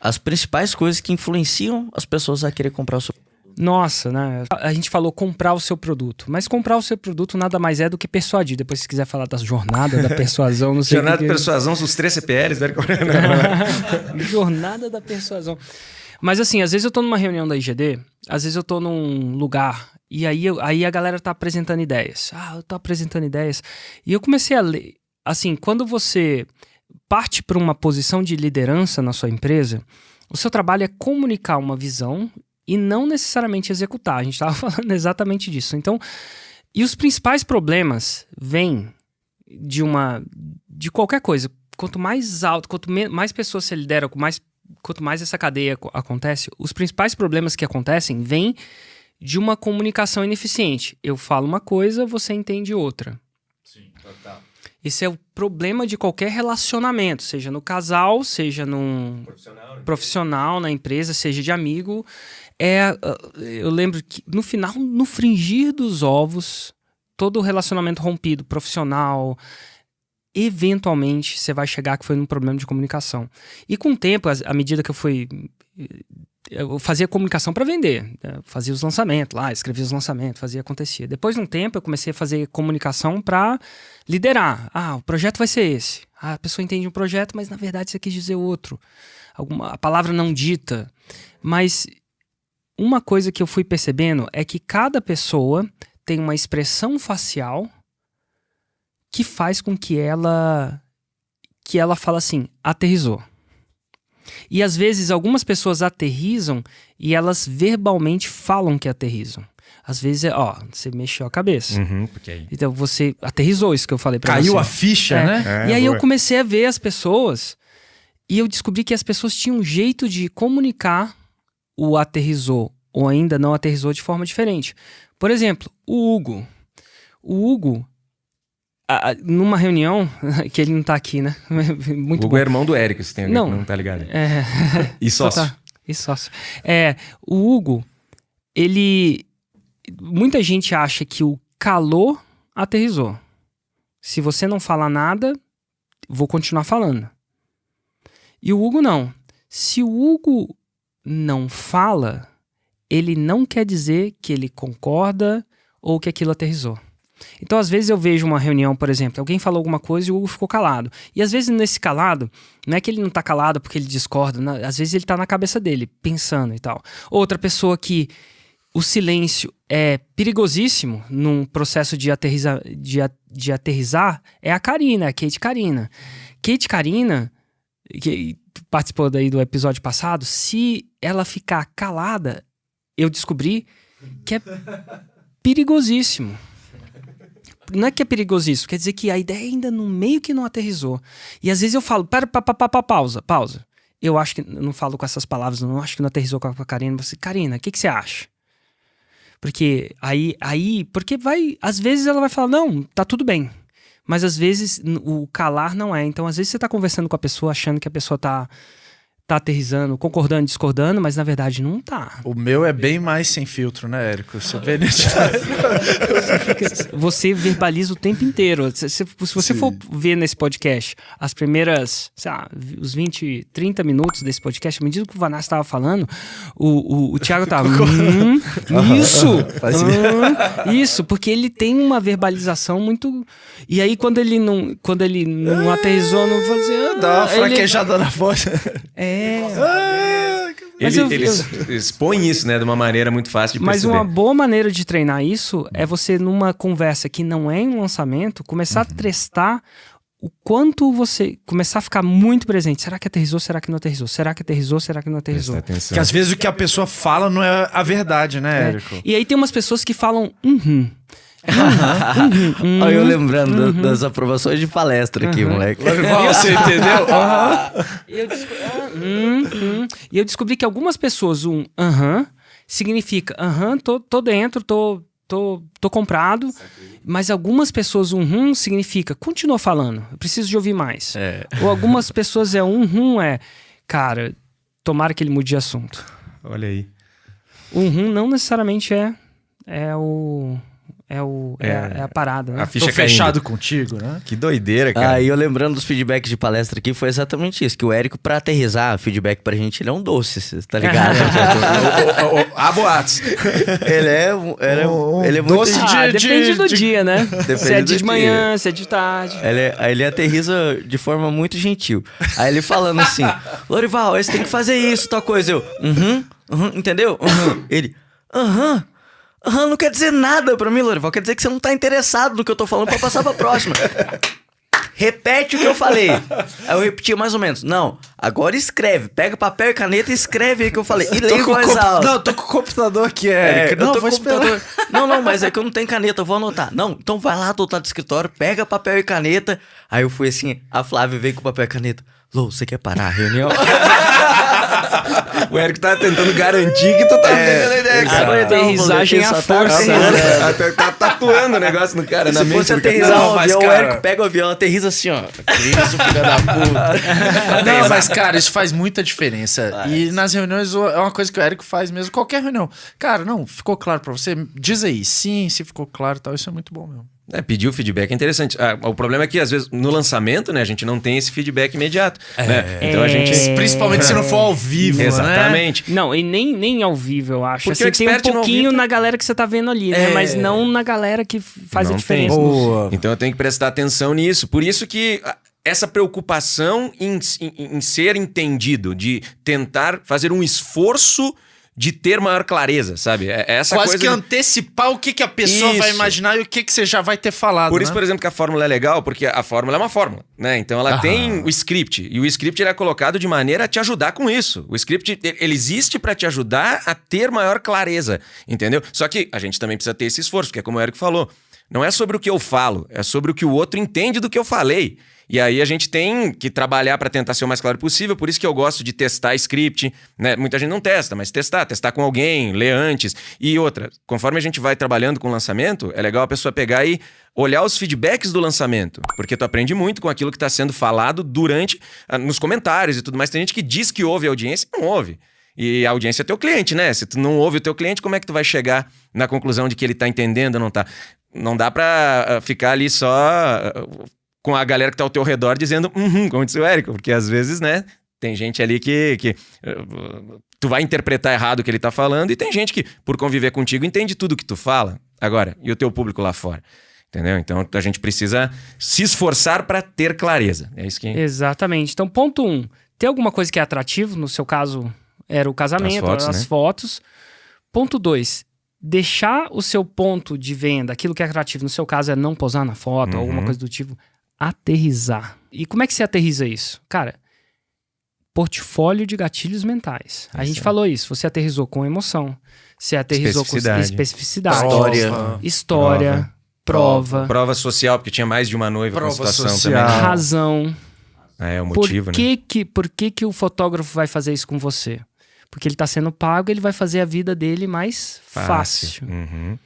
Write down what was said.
as principais coisas que influenciam as pessoas a querer comprar o seu produto. Nossa, né? A gente falou comprar o seu produto. Mas comprar o seu produto nada mais é do que persuadir. Depois, se quiser falar da jornada da persuasão, não sei Jornada da persuasão, os 3 CPLs. Jornada da persuasão. Mas assim, às vezes eu tô numa reunião da IGD, às vezes eu tô num lugar, e aí a galera tá apresentando ideias. Eu tô apresentando ideias. E eu comecei a ler. Assim, quando você parte para uma posição de liderança na sua empresa, o seu trabalho é comunicar uma visão e não necessariamente executar. A gente estava falando exatamente disso. Então, e os principais problemas vêm de qualquer coisa. Quanto mais alto, quanto mais pessoas você lidera, quanto mais essa cadeia acontece, os principais problemas que acontecem vêm de uma comunicação ineficiente. Eu falo uma coisa, você entende outra. Sim, total. Esse é o problema de qualquer relacionamento, seja no casal, seja num profissional na empresa, seja de amigo. Eu lembro que no final, no fringir dos ovos, todo relacionamento rompido, profissional, eventualmente você vai chegar que foi num problema de comunicação. E com o tempo, à medida que eu fazia comunicação para vender, fazia os lançamentos lá, escrevia os lançamentos, acontecia. Depois de um tempo eu comecei a fazer comunicação para liderar. O projeto vai ser esse. A pessoa entende um projeto, mas na verdade você quis dizer outro. A palavra não dita. Mas uma coisa que eu fui percebendo é que cada pessoa tem uma expressão facial que faz com que ela fala assim, aterrissou. E às vezes algumas pessoas aterrissam e elas verbalmente falam que aterrissam. Às vezes você mexeu a cabeça. Porque... Então você aterrissou, isso que eu falei pra você. Caiu a ficha, né? E aí eu comecei a ver as pessoas e eu descobri que as pessoas tinham um jeito de comunicar o aterrissou ou ainda não aterrissou de forma diferente. Por exemplo, o Hugo, numa reunião, que ele não tá aqui, né? Muito o Hugo bom. é irmão do Érico, se tem alguém que não tá ligado. E sócio. E sócio. O Hugo, muita gente acha que o calor aterrissou. Se você não falar nada, vou continuar falando. E o Hugo não. Se o Hugo não fala, ele não quer dizer que ele concorda ou que aquilo aterrissou. Então, às vezes eu vejo uma reunião, por exemplo, alguém falou alguma coisa e o Hugo ficou calado. E às vezes nesse calado, não é que ele não tá calado porque ele discorda, não, às vezes ele tá na cabeça dele, pensando e tal. Outra pessoa que o silêncio é perigosíssimo num processo de aterrissar é a Karina, a Kate Karina. Kate Karina, que participou daí do episódio passado, se ela ficar calada, eu descobri que é perigosíssimo. Não é que é perigosíssimo, quer dizer que a ideia ainda no meio que não aterrissou. E às vezes eu falo, pausa. Eu acho que, eu não falo com essas palavras, não acho que não aterrissou com a Karina, mas Karina, o que você acha? Porque porque às vezes ela vai falar, não, tá tudo bem. Mas às vezes o calar não é. Então às vezes você tá conversando com a pessoa achando que a pessoa tá aterrissando, concordando, discordando, mas na verdade não tá. O meu é bem mais sem filtro, né, Érico? Você vê Você verbaliza o tempo inteiro. Se você for ver nesse podcast as primeiras, sei lá, os 20, 30 minutos desse podcast, à medida que o Vanassi estava falando, o Thiago tava isso, porque ele tem uma verbalização muito... E aí quando ele não aterrissou, não vou dizer... Dá uma fraquejada na voz. Ele expõe isso, né, de uma maneira muito fácil de perceber. Mas uma boa maneira de treinar isso é você, numa conversa que não é em um lançamento, começar a testar o quanto você começar a ficar muito presente. Será que aterrissou? Será que não aterrissou? Será que aterrissou? Será que não aterrissou? Porque às vezes o que a pessoa fala não é a verdade, né, Érico? E aí tem umas pessoas que falam Olha eu lembrando das aprovações de palestra aqui, moleque. Você entendeu? E eu descobri que algumas pessoas significa tô dentro, tô comprado. Mas algumas pessoas significa continua falando, eu preciso de ouvir mais. Ou algumas pessoas cara, tomara que ele mude de assunto. Olha aí. Não necessariamente é é a parada, né? A ficha Tô caindo. fechado contigo, né? Que doideira, cara. Aí eu lembrando dos feedbacks de palestra aqui, foi exatamente isso. Que o Érico, pra aterrizar feedback pra gente, ele é um doce, cê tá ligado? Há boatos. ele é muito... doce Depende do dia, né? Se é do de dia. manhã, se é de tarde. Ele aterriza de forma muito gentil. Aí ele falando assim, Lorival, aí você tem que fazer isso, tal coisa. Eu, entendeu? Ele, não quer dizer nada pra mim, Lorival. Quer dizer que você não tá interessado no que eu tô falando pra passar pra próxima. Repete o que eu falei. Aí eu repetia mais ou menos. Não, agora escreve. Pega papel e caneta e escreve aí o que eu falei. E lê em voz alta. Não, tô com o computador aqui, Érico. eu Não, tô vou com o esperar. computador. Não, mas é que eu não tenho caneta, eu vou anotar. Não, então vai lá do outro lado do escritório, pega papel e caneta. Aí eu fui assim, a Flávia veio com papel e caneta. Lô, você quer parar a reunião? O Érico tá tentando garantir que tu tá entendendo a ideia, cara. Agora é aterrissagem à força. Tá tatuando o negócio no cara, na Se mente fosse do cara. aterrissar Não, um mas, avião, cara- o Érico pega o avião, aterriza assim, ó. Isso, filha da puta. Não, mas, cara, isso faz muita diferença. E nas reuniões é uma coisa que o Érico faz mesmo, qualquer reunião. Cara, não, ficou claro pra você? Diz aí, sim, se ficou claro e tal, isso é muito bom mesmo. Pedir o feedback é interessante. O problema é que, às vezes, no lançamento, né, a gente não tem esse feedback imediato. Né? Então a gente. Principalmente se não for ao vivo, né? Exatamente. Não, e nem ao vivo, eu acho. Porque Assim, o tem um expert no ao pouquinho vivo- na galera que você tá vendo ali, né? É. Mas não na galera que faz Não a diferença. tem. Boa. Então eu tenho que prestar atenção nisso. Por isso que essa preocupação em ser entendido, de tentar fazer um esforço de ter maior clareza, sabe? É essa Quase coisa que de- antecipar o que a pessoa vai Isso. imaginar e o que você já vai ter falado. Por isso, né? por exemplo, que a fórmula é legal, porque a fórmula é uma fórmula, né? Então ela tem o script, e o script ele é colocado de maneira a te ajudar com isso. O script, ele existe pra te ajudar a ter maior clareza, entendeu? Só que a gente também precisa ter esse esforço, porque é como o Érico falou, não é sobre o que eu falo, é sobre o que o outro entende do que eu falei. E aí a gente tem que trabalhar para tentar ser o mais claro possível, por isso que eu gosto de testar script, né? Muita gente não testa, mas testar com alguém, ler antes. E outra, conforme a gente vai trabalhando com o lançamento, é legal a pessoa pegar e olhar os feedbacks do lançamento, porque tu aprende muito com aquilo que está sendo falado durante, nos comentários e tudo mais. Tem gente que diz que ouve a audiência e não ouve. E a audiência é teu cliente, né? Se tu não ouve o teu cliente, como é que tu vai chegar na conclusão de que ele tá entendendo ou não tá? Não dá pra ficar ali só com a galera que tá ao teu redor dizendo como disse o Érico, porque às vezes, né, tem gente ali que tu vai interpretar errado o que ele tá falando e tem gente que, por conviver contigo, entende tudo que tu fala. Agora, e o teu público lá fora? Entendeu? Então a gente precisa se esforçar pra ter clareza. É isso que... Exatamente. Então, ponto 1. Tem alguma coisa que é atrativo? No seu caso, era o casamento, as fotos. Ponto 2. Deixar o seu ponto de venda, aquilo que é atrativo, no seu caso é não posar na foto, alguma coisa do tipo, aterrizar. E como é que você aterriza isso? Cara, portfólio de gatilhos mentais. A gente falou isso. Você aterrizou com emoção. Você aterrizou com especificidade. História. Prova. Prova social, porque tinha mais de uma noiva com a Prova situação social. também. Razão. É o motivo, Por que o fotógrafo vai fazer isso com você? Porque ele tá sendo pago, ele vai fazer a vida dele mais fácil. Uhum.